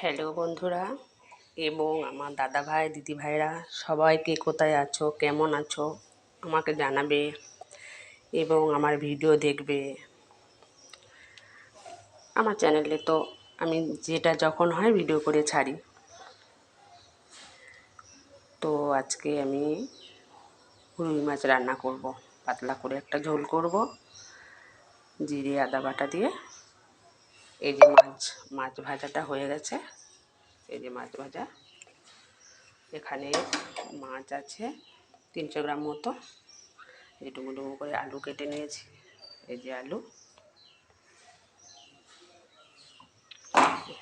Hello বন্ধুরা এবং আমার দাদা ভাই দিদি ভাইরা সবাইকে কোথায় আছো, কেমন আছো আমাকে জানাবে এবং আমার ভিডিও দেখবে। আমার চ্যানেলে তো আমি যেটা যখন হয় ভিডিও করে ছাড়ি। তো আজকে আমি রুই মাছ রান্না করব, পাতলা করে একটা ঝোল করব জিরে আদা বাটা দিয়ে। এই যে মাছ ভাজাটা হয়ে গেছে, এই যে মাছ ভাজা। এখানে মাছ আছে 300 গ্রাম মতো। এই ডুমো ডুমো করে আলু কেটে নিয়েছি, এই যে আলু।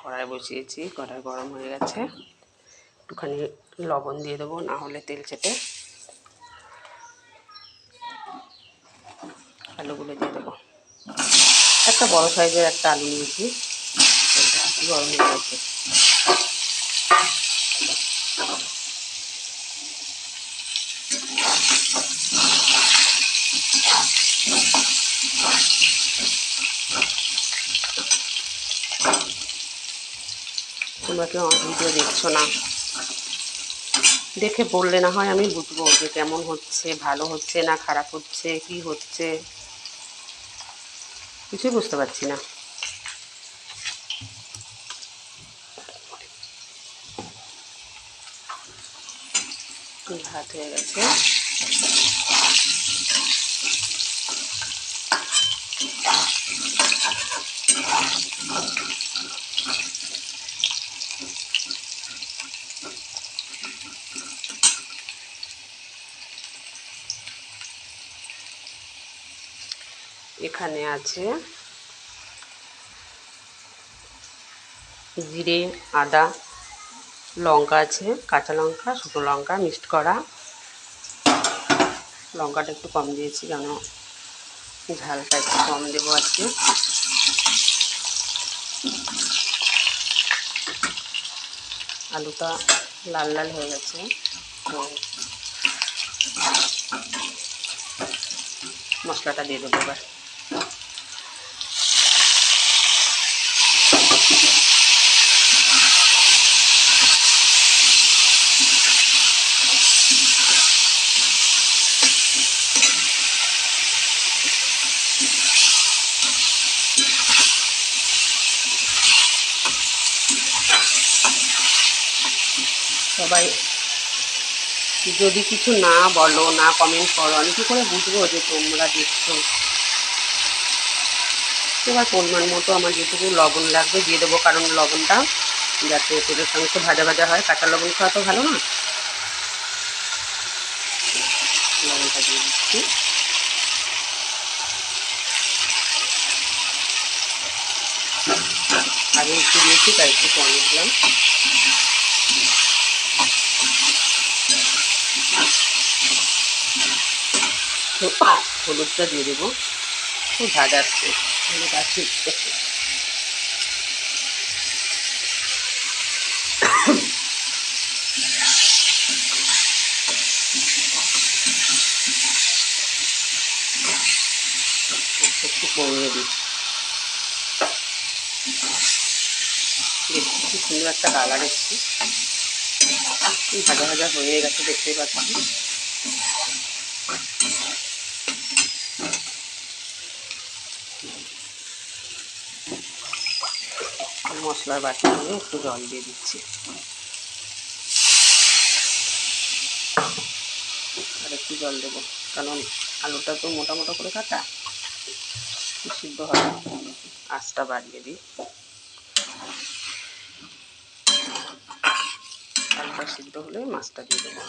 কড়াই বসিয়েছি, কড়াই গরম হয়ে গেছে। একটুখানি লবণ দিয়ে দেবো, না হলে তেল চেটে। আলুগুলো দিয়ে দেবো। একটা বড় সাইজের একটা আলু নিয়েছি, গরম হয়ে গেছে। তোমরা কেউ আমার ভিডিও দেখছো না, দেখে বললে না হয় আমি বুঝবো যে কেমন হচ্ছে, ভালো হচ্ছে না খারাপ হচ্ছে, কি হচ্ছে, কিছুই বুঝতে পারছি না। ভাত হয়ে গেছে। এখানে আছে জিরে, আদা, লঙ্কা আছে, কাঁচা লঙ্কা, শুকনো লঙ্কা মিক্সড করা। লঙ্কাটা একটু কম দিয়েছি, কেন ঝালটা একটু কম দেবো আজকে। আলুটা লাল লাল হয়ে গেছে, তো মশলাটা দিয়ে দেবো এবার। সবাই যদি কিছু না বলো, না কমেন্ট করো, আমি কী করে বুঝবো যে তোমরা দেখছো। এবার পরিমাণ মতো আমার যেটুকু লবণ লাগবে দিয়ে দেবো, কারণ লবণটা যাতে তেলের সঙ্গে একটু ভাজা ভাজা হয়। কাঁচা লবণ খাওয়া তো ভালো না। লবণটা দিয়ে দিচ্ছি। আগে একটু দিয়েছি, তাই একটু কম দিলাম। হলুদটা দিয়ে দেবো, খুব ভাজাচ্ছে হলুদ আছে একটু। একটু কমিয়ে দিই। দেখছি খুব সুন্দর একটা কালার এসছে, ভাজা ভাজা হয়ে গেছে দেখতেই পাচ্ছি। মশলার বাটি নিয়ে একটু জল দিয়ে দিচ্ছি, আর একটু জল দেবো, কারণ আলুটা তো মোটা মোটা করে কাটা, সিদ্ধ হবে। আঁচটা বাড়িয়ে দিই। আলুটা সিদ্ধ হলে মাছটা দিয়ে দেবো।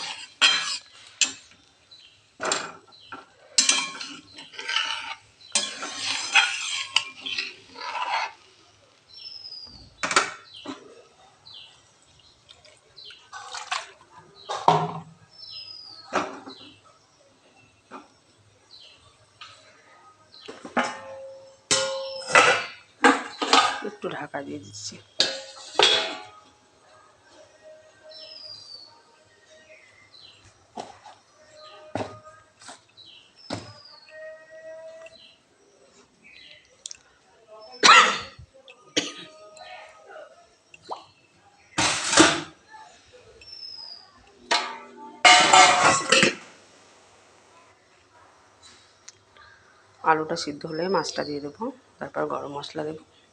একটু ঢাকা দিয়ে দিচ্ছি। আলুটা সিদ্ধ হলে মাছটা দিয়ে দেবো, তারপর গরম মশলা দেবো,